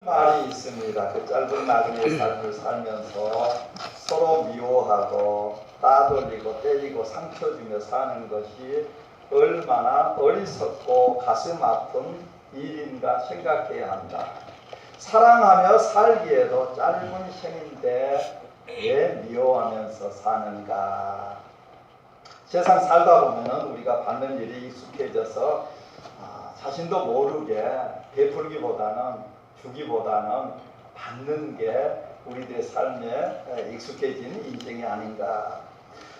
말이 있습니다. 그 짧은 나그네의 삶을 살면서 서로 미워하고 따돌리고 때리고 상처 주며 사는 것이 얼마나 어리석고 가슴 아픈 일인가 생각해야 한다. 사랑하며 살기에도 짧은 생인데 왜 미워하면서 사는가. 세상 살다 보면 우리가 받는 일이 익숙해져서 자신도 모르게 베풀기보다는 주기보다는 받는 게 우리들의 삶에 익숙해진 인생이 아닌가.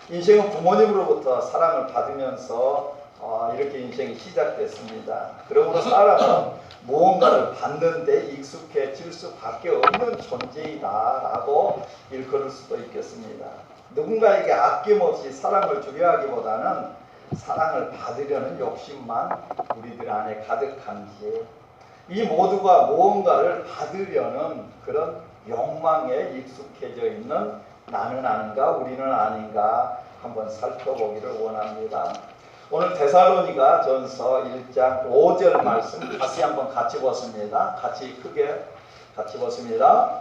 인생은 부모님으로부터 사랑을 받으면서 이렇게 인생이 시작됐습니다. 그러므로 사람은 무언가를 받는데 익숙해질 수밖에 없는 존재이다라고 일컬을 수도 있겠습니다. 누군가에게 아낌없이 사랑을 주려 하기보다는 사랑을 받으려는 욕심만 우리들 안에 가득한지, 이 모두가 무언가를 받으려는 그런 욕망에 익숙해져 있는 나는 아닌가 우리는 아닌가 한번 살펴보기를 원합니다. 오늘 데살로니가 전서 1장 5절 말씀 다시 한번 같이 보습니다. 같이 보습니다.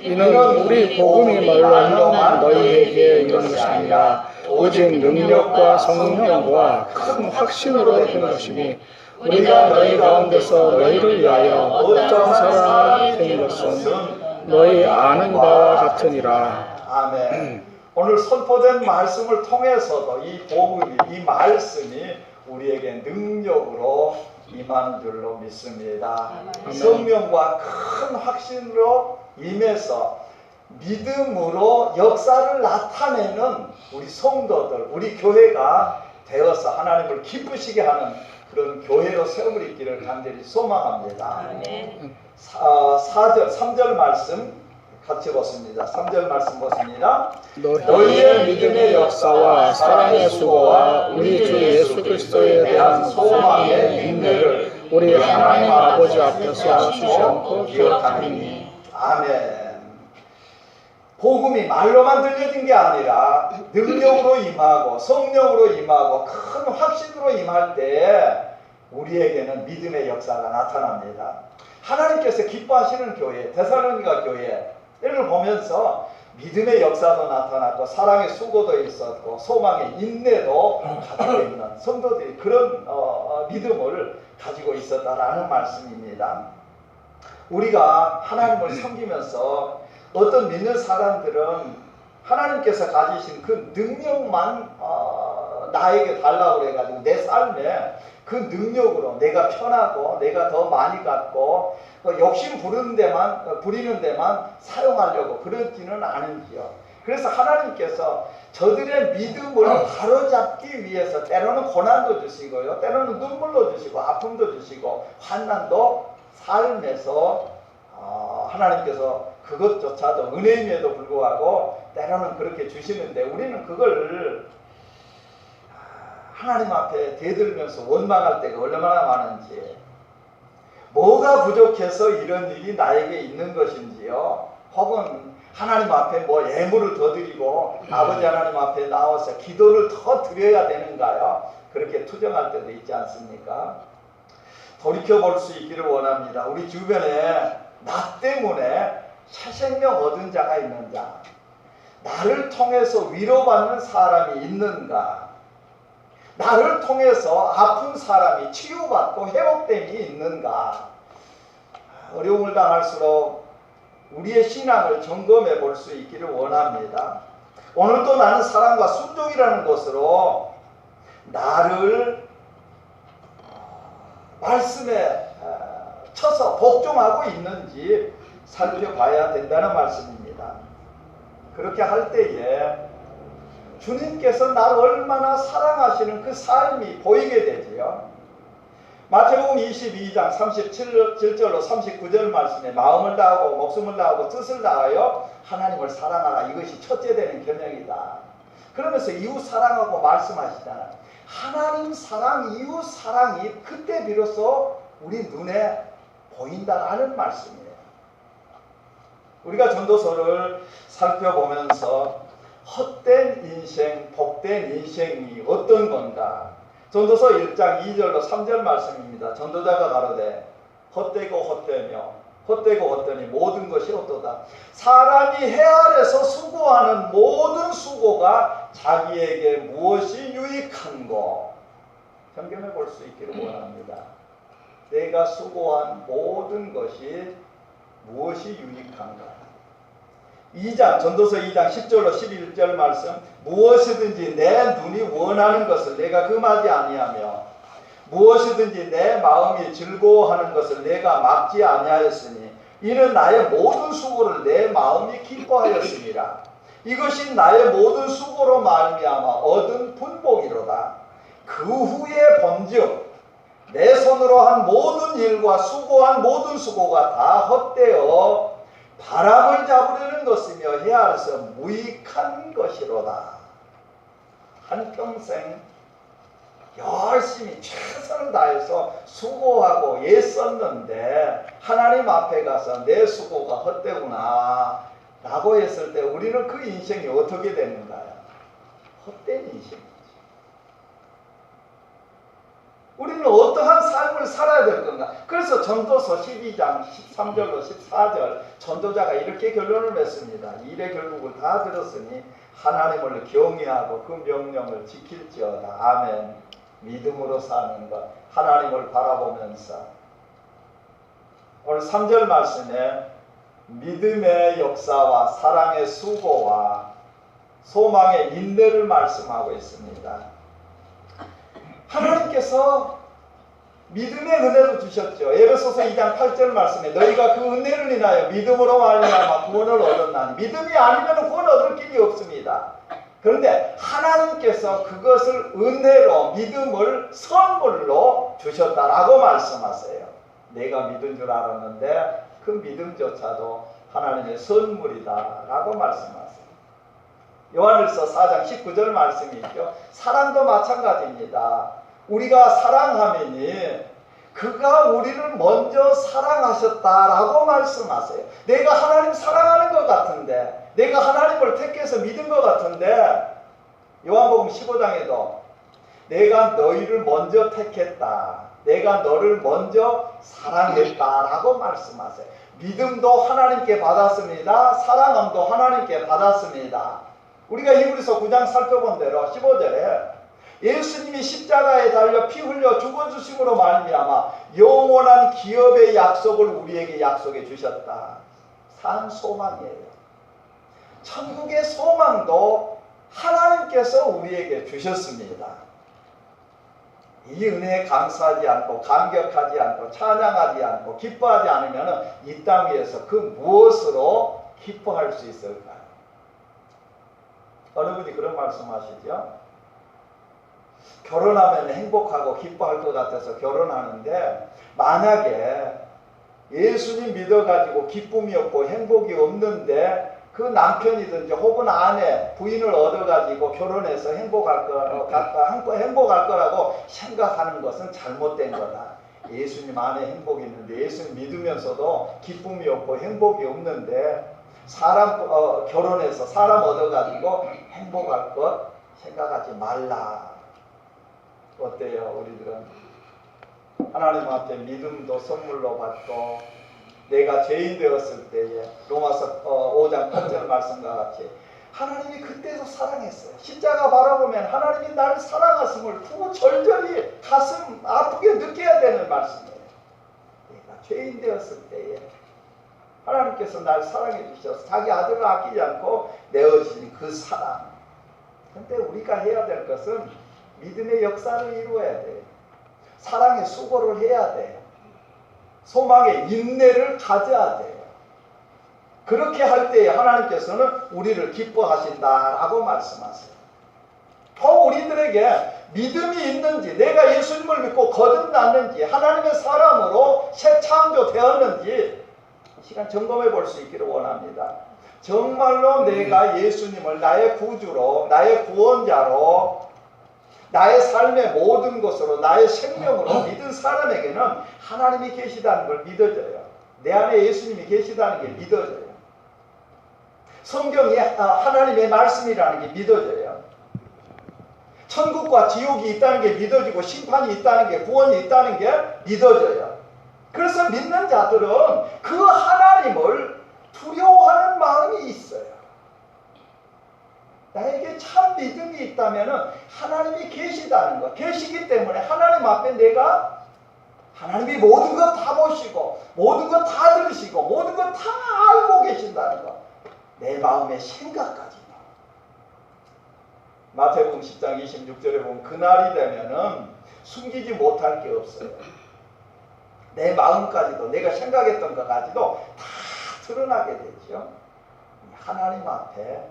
이는 우리 복음이 말로만 너희에게 이런 것이 아니라 오직 능력과 성령과 큰 확신으로 된 것이니 우리가 너희 가운데서 너희를 위하여 어떤 사랑을 된 것은 너희 아는 바와 같으니라. 아멘. 오늘 선포된 말씀을 통해서도 이 복음이, 이 말씀이 우리에게 능력으로 임하는 줄로 믿습니다. 아멘. 성령과 큰 확신으로 임해서 믿음으로 역사를 나타내는 우리 성도들, 우리 교회가 되어서 하나님을 기쁘시게 하는 그런 교회로 세움을 있기를 간절히 소망합니다. 3절 말씀 같이 보습니다. 3절 말씀 보습니다. 너희의 믿음의 역사와 사랑의 수고와 우리 주 예수 그리스도에 대한 소망의 인내를 우리 하나님 아버지 앞에서 쉬지 않고 기억하리니. 아멘. 복음이 말로만 들려진 게 아니라 능력으로 임하고 성령으로 임하고 큰 확신으로 임할 때 우리에게는 믿음의 역사가 나타납니다. 하나님께서 기뻐하시는 교회, 데살로니가 교회를 보면서 믿음의 역사도 나타났고 사랑의 수고도 있었고 소망의 인내도 가지고 있는 성도들이 그런 믿음을 가지고 있었다라는 말씀입니다. 우리가 하나님을 섬기면서 어떤 믿는 사람들은 하나님께서 가지신 그 능력만 나에게 달라고 그래가지고 내 삶에 그 능력으로 내가 편하고 내가 더 많이 갖고 욕심 부리는 데만 사용하려고 그러지는 않은지요. 그래서 하나님께서 저들의 믿음을 바로잡기 위해서 때로는 고난도 주시고요, 때로는 눈물도 주시고 아픔도 주시고 환난도 삶에서 하나님께서 그것조차도 은혜임에도 불구하고 때로는 그렇게 주시는데 우리는 그걸 하나님 앞에 대들면서 원망할 때가 얼마나 많은지, 뭐가 부족해서 이런 일이 나에게 있는 것인지요, 혹은 하나님 앞에 뭐 예물을 더 드리고 아버지 하나님 앞에 나와서 기도를 더 드려야 되는가요? 그렇게 투정할 때도 있지 않습니까? 돌이켜볼 수 있기를 원합니다. 우리 주변에 나 때문에 새 생명 얻은 자가 있는가? 나를 통해서 위로받는 사람이 있는가? 나를 통해서 아픈 사람이 치유받고 회복됨이 있는가? 어려움을 당할수록 우리의 신앙을 점검해 볼 수 있기를 원합니다. 오늘도 나는 사랑과 순종이라는 것으로 나를 말씀에 쳐서 복종하고 있는지 살펴봐야 된다는 말씀입니다. 그렇게 할 때에 주님께서 나를 얼마나 사랑하시는 그 삶이 보이게 되지요. 마태복음 22장 37절로 39절 말씀에 마음을 다하고 목숨을 다하고 뜻을 다하여 하나님을 사랑하라, 이것이 첫째 되는 계명이다. 그러면서 이웃 사랑하고 말씀하시잖아요. 하나님 사랑, 이웃 사랑이 그때 비로소 우리 눈에 보인다라는 말씀이에요. 우리가 전도서를 살펴보면서 헛된 인생, 복된 인생이 어떤 건가? 전도서 1장 2절로 3절 말씀입니다. 전도자가 가로되 헛되고 헛되며 헛되고 어떠니 모든 것이 어떠다. 사람이 해 아래서 수고하는 모든 수고가 자기에게 무엇이 유익한고 점검해 볼 수 있기를 원합니다. 내가 수고한 모든 것이 무엇이 유익한가. 2장 전도서 2장 10절로 11절 말씀 무엇이든지 내 눈이 원하는 것을 내가 금하지 아니하며 무엇이든지 내 마음이 즐거워하는 것을 내가 막지 아니하였으니 이는 나의 모든 수고를 내 마음이 기뻐하였습니다. 이것이 나의 모든 수고로 말미암아 얻은 분복이로다. 그 후에 본즉 내 손으로 한 모든 일과 수고한 모든 수고가 다 헛되어 바람을 잡으려는 것이며 해 아래서 무익한 것이로다. 한평생 열심히 최선을 다해서 수고하고 애썼는데 하나님 앞에 가서 내 수고가 헛되구나 라고 했을 때 우리는 그 인생이 어떻게 되는가요? 헛된 인생이지. 우리는 어떠한 삶을 살아야 될 건가? 그래서 전도서 12장 13절로 14절 전도자가 이렇게 결론을 맺습니다. 일의 결국을 다 들었으니 하나님을 경외하고 그 명령을 지킬지어다. 아멘. 믿음으로 사는 것, 하나님을 바라보면서. 오늘 3절 말씀에 믿음의 역사와 사랑의 수고와 소망의 인내를 말씀하고 있습니다. 하나님께서 믿음의 은혜를 주셨죠. 에베소서 2장 8절 말씀에 너희가 그 은혜를 인하여 믿음으로 말미암아 구원을 얻었나니 믿음이 아니면 구원 얻을 길이 없습니다. 그런데 하나님께서 그것을 은혜로 믿음을 선물로 주셨다라고 말씀하세요. 내가 믿은 줄 알았는데 그 믿음조차도 하나님의 선물이다라고 말씀하세요. 요한일서 4장 19절 말씀이 있죠. 사랑도 마찬가지입니다. 우리가 사랑하면이 그가 우리를 먼저 사랑하셨다라고 말씀하세요. 내가 하나님 사랑하는 것 같은데 내가 하나님을 택해서 믿은 것 같은데 요한복음 15장에도 내가 너희를 먼저 택했다. 내가 너를 먼저 사랑했다라고 말씀하세요. 믿음도 하나님께 받았습니다. 사랑함도 하나님께 받았습니다. 우리가 히브리서 9장 살펴본 대로 15절에 예수님이 십자가에 달려 피 흘려 죽어주심으로 말미암아 영원한 기업의 약속을 우리에게 약속해 주셨다. 산 소망이에요. 천국의 소망도 하나님께서 우리에게 주셨습니다. 이 은혜에 감사하지 않고 감격하지 않고 찬양하지 않고 기뻐하지 않으면 이 땅 위에서 그 무엇으로 기뻐할 수 있을까요? 어느 분이 그런 말씀하시죠? 결혼하면 행복하고 기뻐할 것 같아서 결혼하는데 만약에 예수님 믿어가지고 기쁨이 없고 행복이 없는데 그 남편이든지 혹은 아내, 부인을 얻어가지고 결혼해서 행복할 거라고 생각하는 것은 잘못된 거다. 예수님 안에 행복이 있는데 예수님 믿으면서도 기쁨이 없고 행복이 없는데 결혼해서 사람 얻어가지고 행복할 것 생각하지 말라. 어때요? 우리들은 하나님 앞에 믿음도 선물로 받고 내가 죄인 되었을 때에 로마서 5장 8절 말씀과 같이 하나님이 그때도 사랑했어요. 십자가 바라보면 하나님이 나를 사랑하심을 후 절절히 가슴 아프게 느껴야 되는 말씀이에요. 내가 죄인 되었을 때에 하나님께서 나를 사랑해 주셔서 자기 아들을 아끼지 않고 내어주신 그 사랑. 그런데 우리가 해야 될 것은 믿음의 역사를 이루어야 돼요. 사랑의 수고를 해야 돼요. 소망의 인내를 가져야 돼요. 그렇게 할 때에 하나님께서는 우리를 기뻐하신다라고 말씀하세요. 더 우리들에게 믿음이 있는지, 내가 예수님을 믿고 거듭났는지, 하나님의 사람으로 새 창조 되었는지 이 시간 점검해 볼 수 있기를 원합니다. 정말로 내가 예수님을 나의 구주로, 나의 구원자로, 나의 삶의 모든 것으로, 나의 생명으로 믿은 사람에게는 하나님이 계시다는 걸 믿어져요. 내 안에 예수님이 계시다는 게 믿어져요. 성경이 하나님의 말씀이라는 게 믿어져요. 천국과 지옥이 있다는 게 믿어지고 심판이 있다는 게, 구원이 있다는 게 믿어져요. 그래서 믿는 자들은 그 하나님을 두려워하는 마음이 있어요. 나에게 참 믿음이 있다면 하나님이 계시다는 것, 계시기 때문에 하나님 앞에 내가 하나님이 모든 것 다 보시고 모든 것 다 들으시고 모든 것 다 알고 계신다는 것, 내 마음의 생각까지. 마태복음 10장 26절에 보면 그날이 되면은 숨기지 못할 게 없어요. 내 마음까지도 내가 생각했던 것까지도 다 드러나게 되죠. 하나님 앞에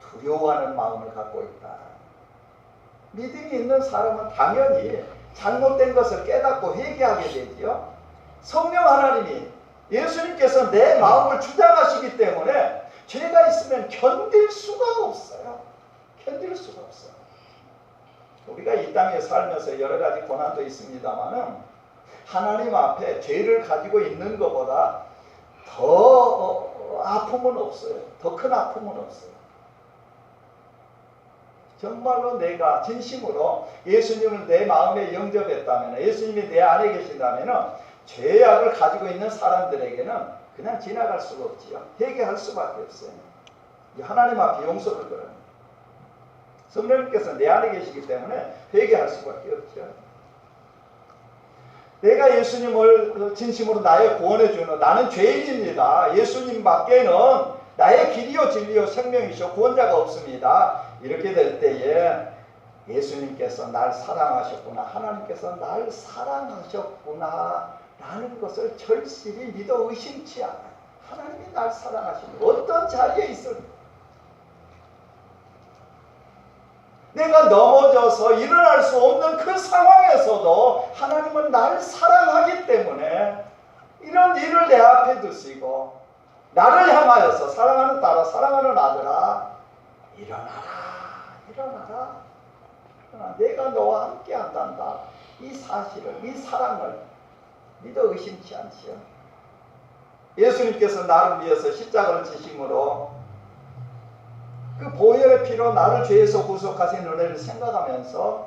두려워하는 마음을 갖고 있다. 믿음이 있는 사람은 당연히 잘못된 것을 깨닫고 회개하게 되지요. 성령 하나님이 예수님께서 내 마음을 주장하시기 때문에 죄가 있으면 견딜 수가 없어요. 견딜 수가 없어요. 우리가 이 땅에 살면서 여러 가지 고난도 있습니다만은 하나님 앞에 죄를 가지고 있는 것보다 더 아픔은 없어요. 더 큰 아픔은 없어요. 정말로 내가 진심으로 예수님을 내 마음에 영접했다면, 예수님이 내 안에 계신다면 죄악을 가지고 있는 사람들에게는 그냥 지나갈 수가 없지요. 회개할 수밖에 없어요. 하나님 앞에 용서를 걸어요. 성령님께서 내 안에 계시기 때문에 회개할 수밖에 없죠. 내가 예수님을 진심으로 나의 구원해 주는, 나는 죄인입니다. 예수님밖에는 나의 길이요 진리요 생명이시오 구원자가 없습니다. 이렇게 될 때에 예수님께서 날 사랑하셨구나, 하나님께서 날 사랑하셨구나 라는 것을 절실히 믿어 의심치 않아요. 하나님이 날 사랑하시는 어떤 자리에 있을, 내가 넘어져서 일어날 수 없는 그 상황에서도 하나님은 날 사랑하기 때문에 이런 일을 내 앞에 두시고 나를 향하여서 사랑하는 딸아, 사랑하는 아들아, 일어나라, 일어나라, 내가 너와 함께 한단다. 이 사실을, 이 사랑을 믿어 의심치 않지요. 예수님께서 나를 위해서 십자가를 지심으로 그 보혈의 피로 나를 죄에서 구속하신 은혜를 생각하면서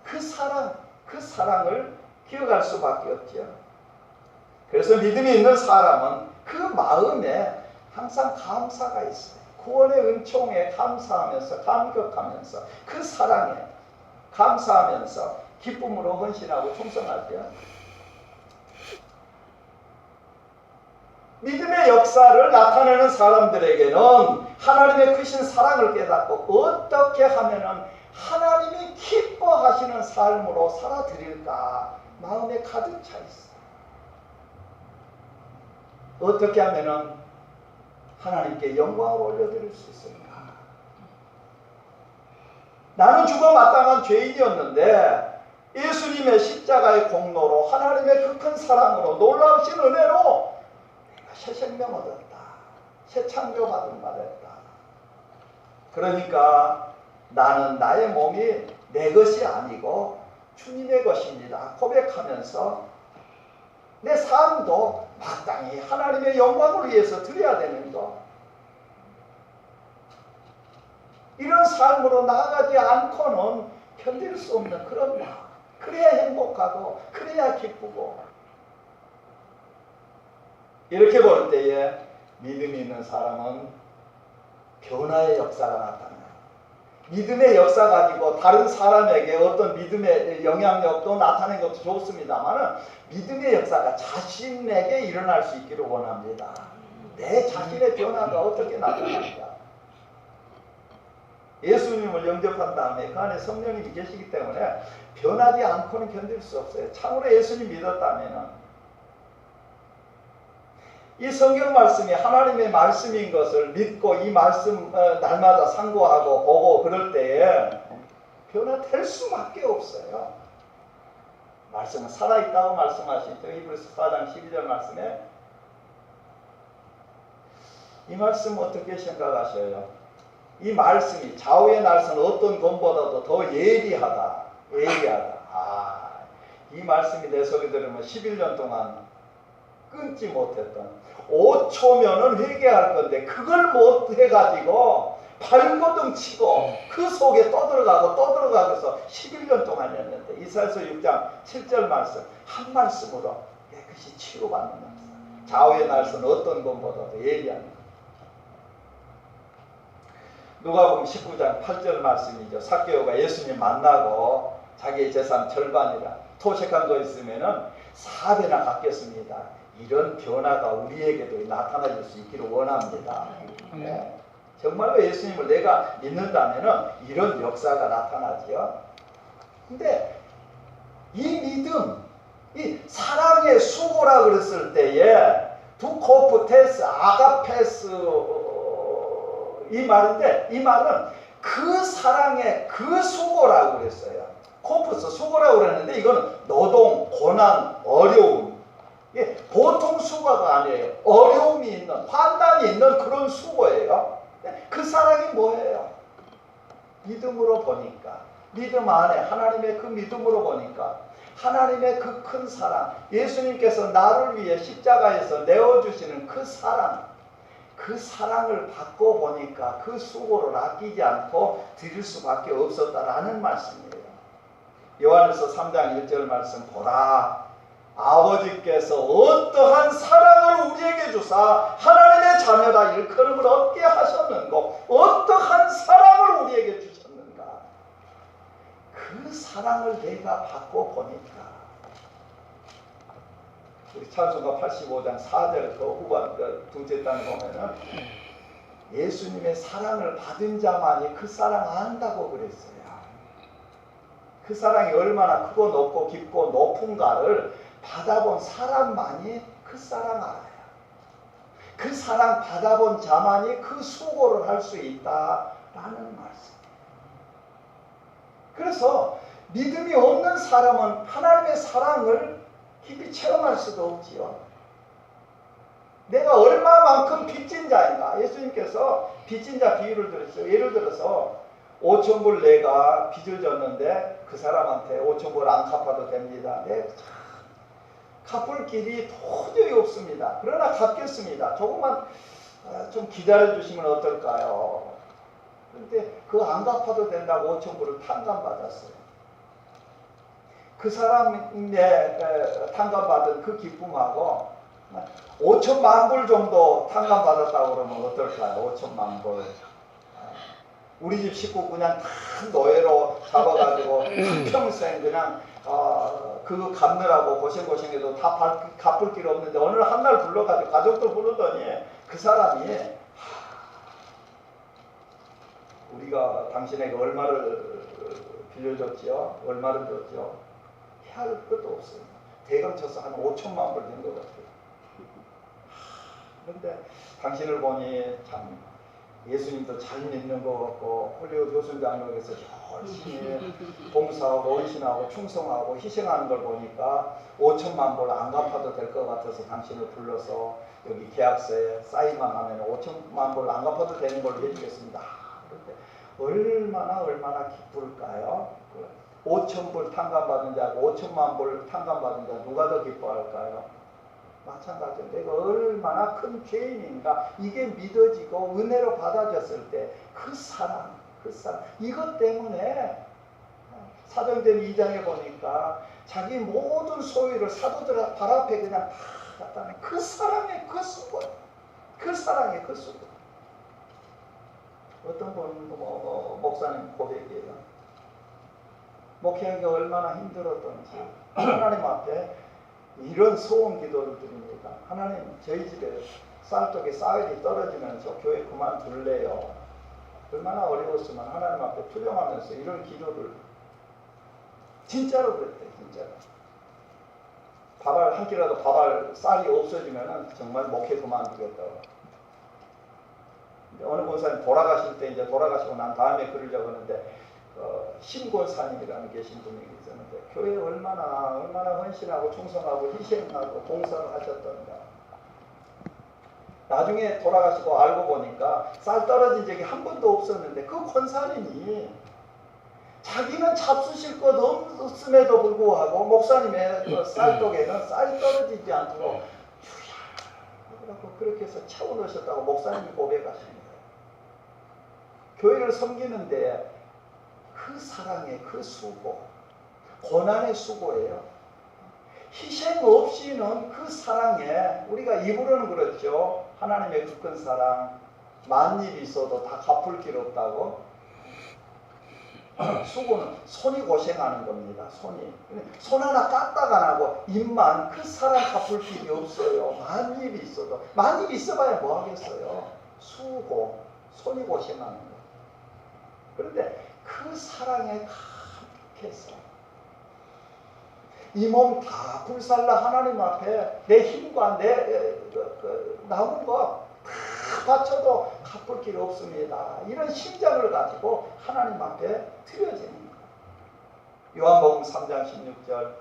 그 사랑을 기억할 수밖에 없죠. 그래서 믿음이 있는 사람은 그 마음에 항상 감사가 있어요. 구원의 은총에 감사하면서, 감격하면서, 그 사랑에 감사하면서 기쁨으로 헌신하고 충성하죠. 믿음의 역사를 나타내는 사람들에게는 하나님의 크신 사랑을 깨닫고 어떻게 하면은 하나님이 기뻐하시는 삶으로 살아드릴까 마음에 가득 차 있어요. 어떻게 하면은 하나님께 영광을 올려드릴 수 있습니까? 나는 죽어 마땅한 죄인이었는데 예수님의 십자가의 공로로, 하나님의 그 큰 사랑으로, 놀라우신 은혜로 새 생명 얻었다. 새 창조받은 바 됐다. 그러니까 나는 나의 몸이 내 것이 아니고 주님의 것입니다 고백하면서 내 삶도 마땅히 하나님의 영광을 위해서 드려야 되는 것, 이런 삶으로 나아가지 않고는 견딜 수 없는 그런 마음, 그래야 행복하고 그래야 기쁘고. 이렇게 볼 때에 믿음이 있는 사람은 변화의 역사가 나타나요. 믿음의 역사 가지고 다른 사람에게 어떤 믿음의 영향력도 나타내는 것도 좋습니다만 믿음의 역사가 자신에게 일어날 수 있기를 원합니다. 내 자신의 변화가 어떻게 나타날까? 예수님을 영접한 다음에 그 안에 성령님이 계시기 때문에 변하지 않고는 견딜 수 없어요. 참으로 예수님 믿었다면 이 성경 말씀이 하나님의 말씀인 것을 믿고 이 말씀 날마다 상고하고 보고 그럴 때에 변화될 수밖에 없어요. 말씀은 살아있다고 말씀하시죠. 히브리서 4장 12절 말씀에. 이 말씀 어떻게 생각하셔요? 이 말씀이 좌우의 날선 어떤 검보다도 더 예리하다. 이 말씀이 내 속에 들으면 11년 동안 끊지 못했던, 5초면은 회개할 건데 그걸 못 해가지고 발버둥 치고 그 속에 떠들어가서 11년 동안 했는데, 이사야서 6장 7절 말씀 한 말씀으로 깨끗이 치료받는 역사. 좌우의 날선 어떤 것보다도 예리한 것. 누가복음 19장 8절 말씀이죠. 삭개오가 예수님 만나고 자기의 재산 절반이라 토색한 거 있으면은 4배나 갚겠습니다. 이런 변화가 우리에게도 나타날 수 있기를 원합니다. 네. 정말로 예수님을 내가 믿는다면은 이런 역사가 나타나지요. 근데 이 믿음, 이 사랑의 수고라 그랬을 때에 두코프테스, 아가페스 이 말인데 이 말은 그 사랑의 그 수고라고 그랬어요. 코프스 수고라고 그랬는데 이거는 노동, 고난, 어려움. 이게 보통 수고가 아니에요. 어려움이 있는, 환난이 있는 그런 수고예요. 그 사랑이 뭐예요? 믿음으로 보니까, 믿음 안에 하나님의 그 믿음으로 보니까 하나님의 그 큰 사랑, 예수님께서 나를 위해 십자가에서 내어주시는 그 사랑, 그 사랑을 받고 보니까 그 수고를 아끼지 않고 드릴 수밖에 없었다라는 말씀이에요. 요한에서 3장 1절 말씀 보라, 아버지께서 어떠한 사랑을 우리에게 주사 하나님의 자녀다 일컬음을 얻게 하셨는고 어떠한 사랑을 우리에게 주셨는가. 그 사랑을 내가 받고 보니까 우리 찬송가 85장 4절 그 후반 그 둘째 단에 보면은 예수님의 사랑을 받은 자만이 그 사랑 안다고 그랬어요. 그 사랑이 얼마나 크고 높고 깊고 높은가를 받아본 사람만이 그 사랑 알아요. 그 사랑 받아본 자만이 그 수고를 할 수 있다라는 말씀. 그래서 믿음이 없는 사람은 하나님의 사랑을 깊이 체험할 수도 없지요. 내가 얼마만큼 빚진 자인가. 예수님께서 빚진 자 비유를 들었어요. 예를 들어서 5,000불 내가 빚을 졌는데 그 사람한테 5,000불 안 갚아도 됩니다. 네, 갚을 길이 도저히 없습니다. 그러나 갚겠습니다. 조금만 좀 기다려 주시면 어떨까요? 그런데 그거 안 갚아도 된다고 5,000불을 탕감받았어요. 그 사람의 탕감받은 그 기쁨하고 5천만 불 정도 탕감받았다고 그러면 어떨까요? 5천만 불. 우리 집 식구 그냥 다 노예로 잡아가지고 한평생 그냥 그거 갚느라고 고생해도 다 갚을 길 없는데 어느 한 날 불러가지고 가족들 부르더니 그 사람이 우리가 당신에게 얼마를 빌려줬지요? 얼마를 줬죠? 해야 할 것도 없어요. 대강 쳐서 한 5천만 불 된 것 같아요. 그런데 당신을 보니 참 예수님도 잘 믿는 것 같고 홀리우드 교순장로에서 열심히 봉사하고 헌신하고 충성하고 희생하는 걸 보니까 5천만 불 안 갚아도 될 것 같아서 당신을 불러서 여기 계약서에 사인만 하면 5천만 불 안 갚아도 되는 걸로 해주겠습니다. 그런데 얼마나 기쁠까요? 5천 불 탕감받은 자하고 5천만 불 탕감받은 자 누가 더 기뻐할까요? 마찬가지로 내가 얼마나 큰 죄인인가 이게 믿어지고 은혜로 받아졌을 때 그 사랑 이것 때문에 사도행전 2장에 보니까 자기 모든 소유를 사도들 발 앞에 그냥 다 갖다 놓은 그 사랑의 그 수고, 그 사랑의 그 수고. 어떤 분 목사님 고백이에요. 목회하기가 얼마나 힘들었던지 하나님 앞에 이런 소원 기도를 드립니다. 하나님, 저희 집에 쌀떡에 쌀이 떨어지면서 교회 그만둘래요. 얼마나 어려웠으면 하나님 앞에 투정하면서 이런 기도를 진짜로 그랬대. 진짜로. 한 끼라도 쌀이 없어지면 정말 목회 그만두겠다고. 어느 권사님 돌아가실 때 이제 돌아가시고 난 다음에 글을 적었는데 신권사님이라는 계신 분이 있었는데 교회에 얼마나 헌신하고 충성하고 희생하고 봉사를 하셨던가. 나중에 돌아가시고 알고 보니까 쌀 떨어진 적이 한 번도 없었는데 그 권사님이 자기는 잡수실 것 없음에도 불구하고 목사님의 그 쌀떡에는 쌀이 떨어지지 않도록 그렇게 해서 채워넣으셨다고 목사님이 고백하십니다. 교회를 섬기는데 그 사랑의 그 수고, 고난의 수고예요. 희생 없이는 그 사랑에, 우리가 입으로는 그렇죠. 하나님의 그 큰 사랑, 만일이 있어도 다 갚을 길 없다고. 수고는 손이 고생하는 겁니다. 손 하나 까딱 안 하고 입만 그 사랑 갚을 길이 없어요. 만일이 있어도. 만일이 있어봐야 뭐 하겠어요. 수고, 손이 고생하는 거. 그런데 그 사랑에 감격해서 이 몸 다 불살라 하나님 앞에 내 힘과 내 남은 거 다 바쳐도 갚을 길 없습니다. 이런 심장을 가지고 하나님 앞에 드려지는 거예요. 요한복음 3장 16절,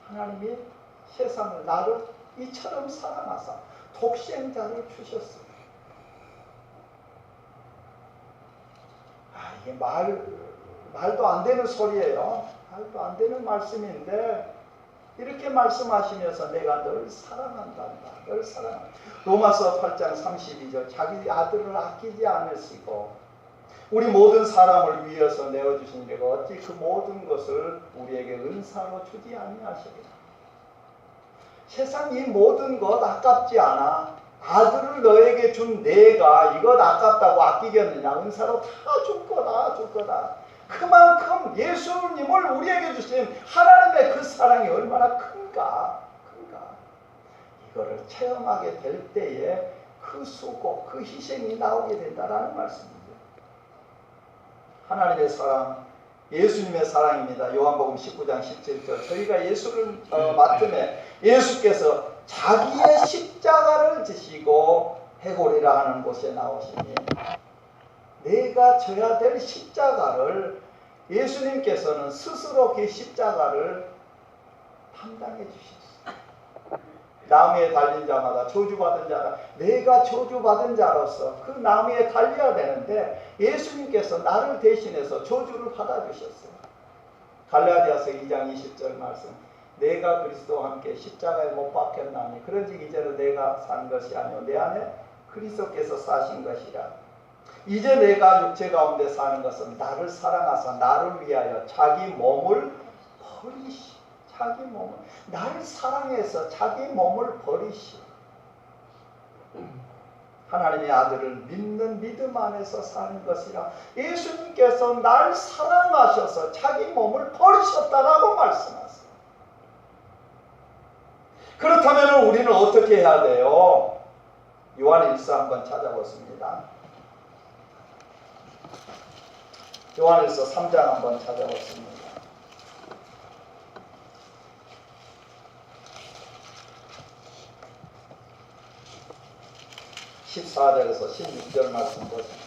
하나님이 세상을 나를 이처럼 사랑하사 독생자를 주셨습니다. 이게 말도 안 되는 소리예요. 말도 안 되는 말씀인데 이렇게 말씀하시면서 내가 널 사랑한단다. 널 사랑한다. 로마서 8장 32절, 자기 아들을 아끼지 않으시고 우리 모든 사람을 위해서 내어주시니까 어찌 그 모든 것을 우리에게 은사로 주지 아니하시리라. 세상 이 모든 것 아깝지 않아. 아들을 너에게 준 내가 이것 아깝다고 아끼겠느냐. 은사로 다 줄 거다, 줄 거다. 그만큼 예수님을 우리에게 주신 하나님의 그 사랑이 얼마나 큰가. 이거를 체험하게 될 때에 그 수고, 그 희생이 나오게 된다라는 말씀입니다. 하나님의 사랑, 예수님의 사랑입니다. 요한복음 19장 17절, 저희가 예수를 맡음에 예수께서 자기의 십자가를 지시고 해골이라 하는 곳에 나오시니 내가 져야 될 십자가를 예수님께서는 스스로 그 십자가를 담당해 주셨어요. 나무에 달린 자마다 저주받은 자라. 내가 저주받은 자로서 그 나무에 달려야 되는데 예수님께서 나를 대신해서 저주를 받아주셨어요. 갈라디아서 2장 20절 말씀, 내가 그리스도와 함께 십자가에 못 박혔나니 그런즉 이제는 내가 산 것이 아니오 내 안에 그리스도께서 사신 것이라. 이제 내가 육체 가운데 사는 것은 나를 사랑하사 나를 위하여 자기 몸을 버리시. 자기 몸을, 나를 사랑해서 자기 몸을 버리시. 하나님의 아들을 믿는 믿음 안에서 사는 것이라. 예수님께서 날 사랑하셔서 자기 몸을 버리셨다라고 말씀하세요. 그렇다면 우리는 어떻게 해야 돼요? 요한일서 한번 찾아보습니다. 요한일서 3장 한번 찾아보습니다. 14절에서 16절 말씀 보십니다.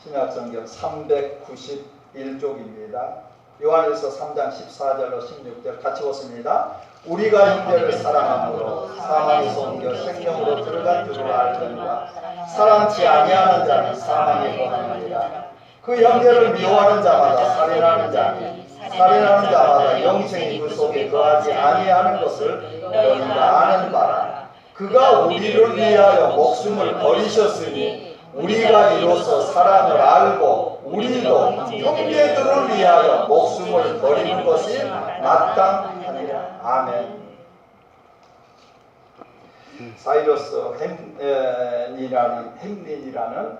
신약성경 391쪽입니다. 요한일서 3장 14절로 16절 같이 보십니다. 우리가 형제를 사랑함으로 사망에서 옮겨 생명으로 들어간 줄을 알거니와 사랑치 아니하는 자는 사망에 거하느니라. 그 형제를 미워하는 자마다 살인하는 자니 살인하는 자마다 영생이 그 속에 거하지 아니하는 것을 너희가 아는 바라. 그가 우리를 위하여 목숨을 버리셨으니 우리가 이로써 사랑을 알고 우리도 형제들을 위하여 목숨을 버리는 것이 마땅하니라. 아멘. 사이러스 햄린이라는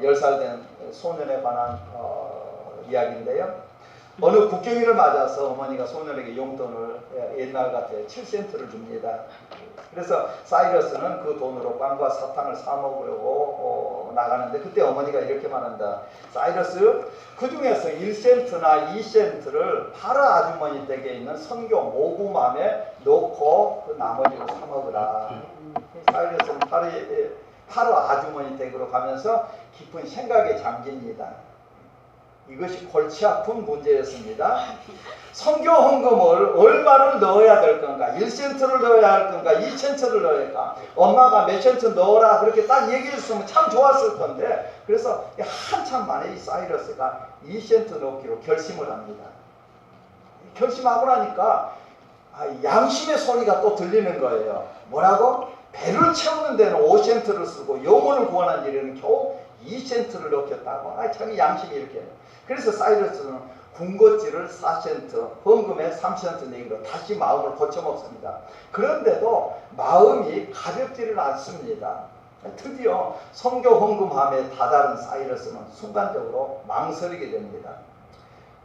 10살 된 소년에 관한 이야기인데요. 어느 국경일을 맞아서 어머니가 소년에게 용돈을 옛날 같아 7센트를 줍니다. 그래서 사이러스는 그 돈으로 빵과 사탕을 사 먹으려고 나가는데 그때 어머니가 이렇게 말한다. 사이러스, 그 중에서 1센트나 2센트를 파르 아주머니 댁에 있는 선교 모금함에 넣고 그 나머지를 사 먹으라. 사이러스는 파르 아주머니 댁으로 가면서 깊은 생각에 잠깁니다. 이것이 골치 아픈 문제였습니다. 선교 헌금을 얼마를 넣어야 될 건가? 1센트를 넣어야 할 건가? 2센트를 넣어야 할까? 엄마가 몇 센트 넣어라 그렇게 딱 얘기해 줬으면 참 좋았을 건데, 그래서 한참 만에 이 사이러스가 2센트 넣기로 결심을 합니다. 결심하고 나니까 양심의 소리가 또 들리는 거예요. 뭐라고? 배를 채우는 데는 5센트를 쓰고 영혼을 구원한 일에는 겨우 2센트를 넣겠다고. 자기 양심이 이렇게. 그래서 사이러스는 군것질을 4센트, 헌금에 3센트 내기로 다시 마음을 고쳐먹습니다. 그런데도 마음이 가볍지를 않습니다. 드디어 성교 헌금함에 다다른 사이러스는 순간적으로 망설이게 됩니다.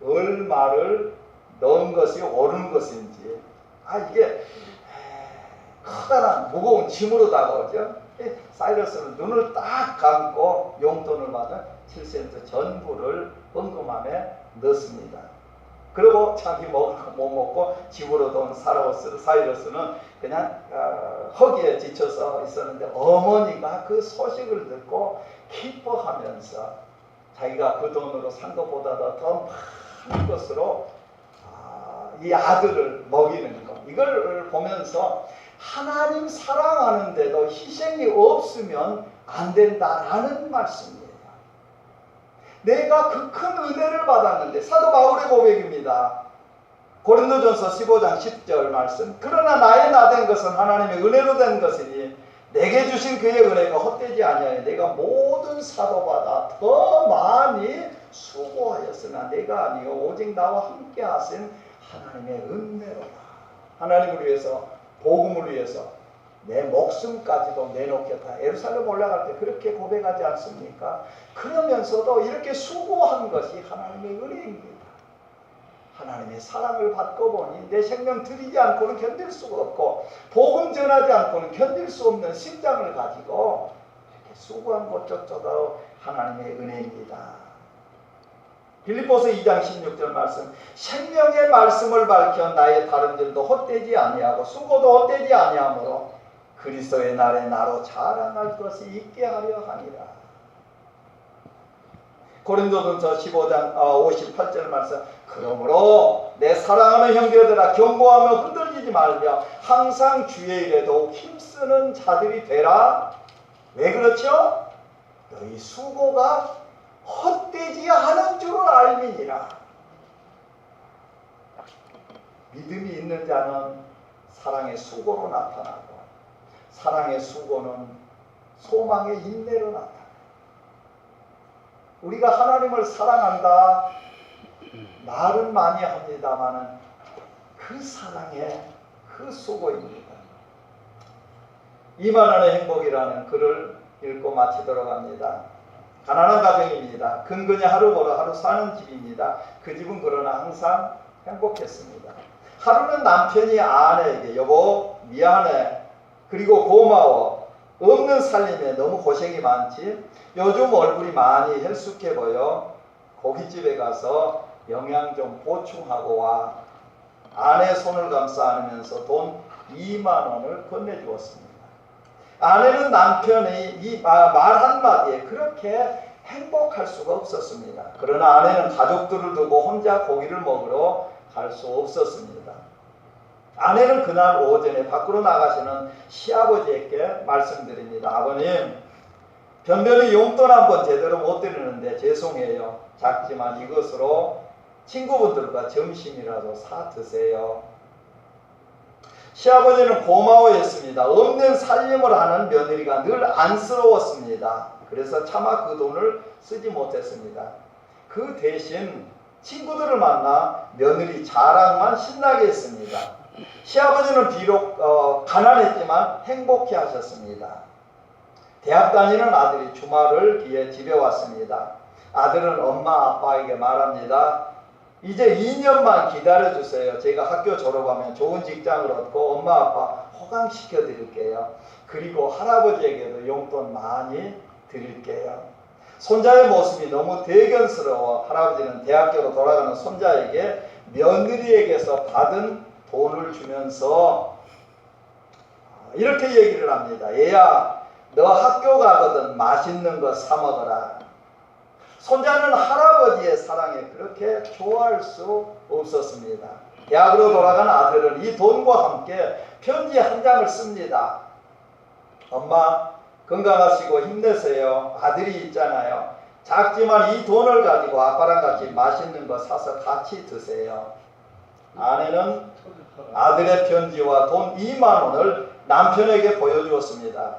얼마를 넣은 것이 옳은 것인지, 이게 커다란 무거운 짐으로 다가오죠. 사이러스는 눈을 딱 감고 용돈을 받은 7센트 전부를 헌금함에 넣습니다. 그리고 자기 먹을 거 못 먹고 집으로 돈 사이러스는 그냥 허기에 지쳐서 있었는데, 어머니가 그 소식을 듣고 기뻐하면서 자기가 그 돈으로 산 것보다 더 많은 것으로 이 아들을 먹이는 것, 이걸 보면서 하나님 사랑하는데도 희생이 없으면 안 된다라는 말씀이에요. 내가 그 큰 은혜를 받았는데, 사도 바울의 고백입니다. 고린도전서 15장 10절 말씀. 그러나 나의 나된 것은 하나님의 은혜로 된 것이니 내게 주신 그의 은혜가 헛되지 아니하여 내가 모든 사도보다 더 많이 수고하였으나 내가 아니요 오직 나와 함께 하신 하나님의 은혜로다. 하나님을 위해서, 복음을 위해서 내 목숨까지도 내놓겠다. 예루살렘 올라갈 때 그렇게 고백하지 않습니까? 그러면서도 이렇게 수고한 것이 하나님의 은혜입니다. 하나님의 사랑을 받고 보니 내 생명 드리지 않고는 견딜 수가 없고, 복음 전하지 않고는 견딜 수 없는 심장을 가지고 이렇게 수고한 것조차도 하나님의 은혜입니다. 빌립보서 2장 16절 말씀. 생명의 말씀을 밝혀 나의 다름질도 헛되지 아니하고 수고도 헛되지 아니하므로 그리스도의 날에 나로 자랑할 것이 있게 하려 하니라. 고린도전서 15장 58절 말씀. 그러므로 내 사랑하는 형제들아 경고하며 흔들리지 말며 항상 주의 일에 더욱 힘쓰는 자들이 되라. 왜 그렇죠? 너희 수고가 헛되지 않은 줄 알미니라. 믿음이 있는 자는 사랑의 수고로 나타나고, 사랑의 수고는 소망의 인내로 나타나요. 우리가 하나님을 사랑한다 말은 많이 합니다마는 그 사랑의 그 수고입니다. 이만한의 행복이라는 글을 읽고 마치도록 합니다. 가난한 가정입니다. 근근히 하루 벌어 하루 사는 집입니다. 그 집은 그러나 항상 행복했습니다. 하루는 남편이 아내에게 여보 미안해, 그리고 고마워, 없는 살림에 너무 고생이 많지, 요즘 얼굴이 많이 헬쑥해 보여, 고깃집에 가서 영양 좀 보충하고 와. 아내 손을 감싸 안으면서 돈 2만 원을 건네주었습니다. 아내는 남편의 이 말 한마디에 그렇게 행복할 수가 없었습니다. 그러나 아내는 가족들을 두고 혼자 고기를 먹으러 갈 수 없었습니다. 아내는 그날 오전에 밖으로 나가시는 시아버지에게 말씀드립니다. 아버님, 변변히 용돈 한번 제대로 못 드리는데 죄송해요. 작지만 이것으로 친구분들과 점심이라도 사 드세요. 시아버지는 고마워했습니다. 없는 살림을 하는 며느리가 늘 안쓰러웠습니다. 그래서 차마 그 돈을 쓰지 못했습니다. 그 대신 친구들을 만나 며느리 자랑만 신나게 했습니다. 시아버지는 비록 가난했지만 행복해 하셨습니다. 대학 다니는 아들이 주말을 기해 집에 왔습니다. 아들은 엄마 아빠에게 말합니다. 이제 2년만 기다려주세요. 제가 학교 졸업하면 좋은 직장을 얻고 엄마 아빠 호강시켜 드릴게요. 그리고 할아버지에게도 용돈 많이 드릴게요. 손자의 모습이 너무 대견스러워 할아버지는 대학교로 돌아가는 손자에게 며느리에게서 받은 돈을 주면서 이렇게 얘기를 합니다. 얘야, 너 학교 가거든 맛있는 거 사 먹어라. 손자는 할아버지의 사랑에 그렇게 좋아할 수 없었습니다. 대학으로 돌아간 아들은 이 돈과 함께 편지 한 장을 씁니다. 엄마, 건강하시고 힘내세요. 아들이 있잖아요. 작지만 이 돈을 가지고 아빠랑 같이 맛있는 거 사서 같이 드세요. 아내는 아들의 편지와 돈 2만 원을 남편에게 보여주었습니다.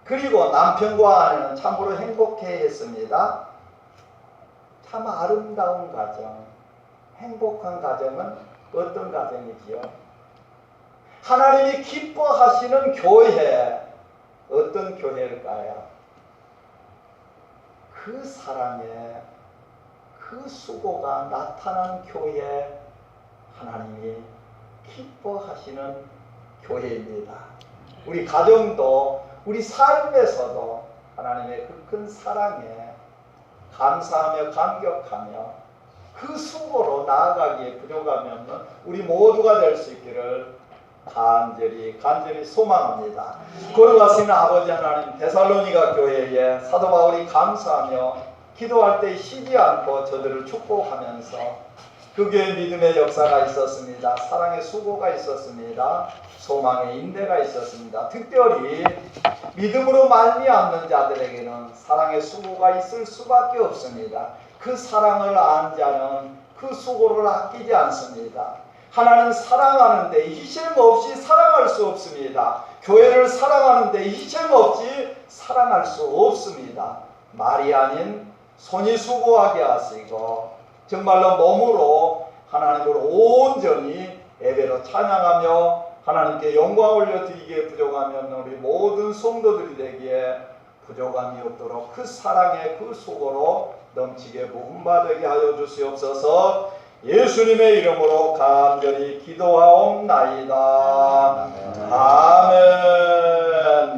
그리고 남편과 아내는 참으로 행복해 했습니다. 참 아름다운 가정, 행복한 가정은 어떤 가정이지요? 하나님이 기뻐하시는 교회, 어떤 교회일까요? 그 사랑에 그 수고가 나타난 교회, 하나님이 기뻐하시는 교회입니다. 우리 가정도 우리 삶에서도 하나님의 그 큰 사랑에 감사하며 감격하며 그 수고로 나아가기에 부족함이 없는 우리 모두가 될 수 있기를 간절히 소망합니다. 걸어가시는 아버지 하나님, 데살로니가 교회에 사도 바울이 감사하며 기도할 때 쉬지 않고 저들을 축복하면서 그 교회 믿음의 역사가 있었습니다. 사랑의 수고가 있었습니다. 소망의 인대가 있었습니다. 특별히 믿음으로 말미암는 자들에게는 사랑의 수고가 있을 수밖에 없습니다. 그 사랑을 안 자는 그 수고를 아끼지 않습니다. 하나님 사랑하는데 희생 없이 사랑할 수 없습니다. 교회를 사랑하는데 희생 없이 사랑할 수 없습니다. 말이 아닌 손이 수고하게 하시고 정말로 몸으로 하나님을 온전히 예배로 찬양하며 하나님께 영광 올려드리기에 부족함이 없는 우리 모든 성도들이 되기에 부족함이 없도록 그 사랑의 그 수고로 넘치게 부음받게 하여 주시옵소서. 예수님의 이름으로 간절히 기도하옵나이다. 아멘.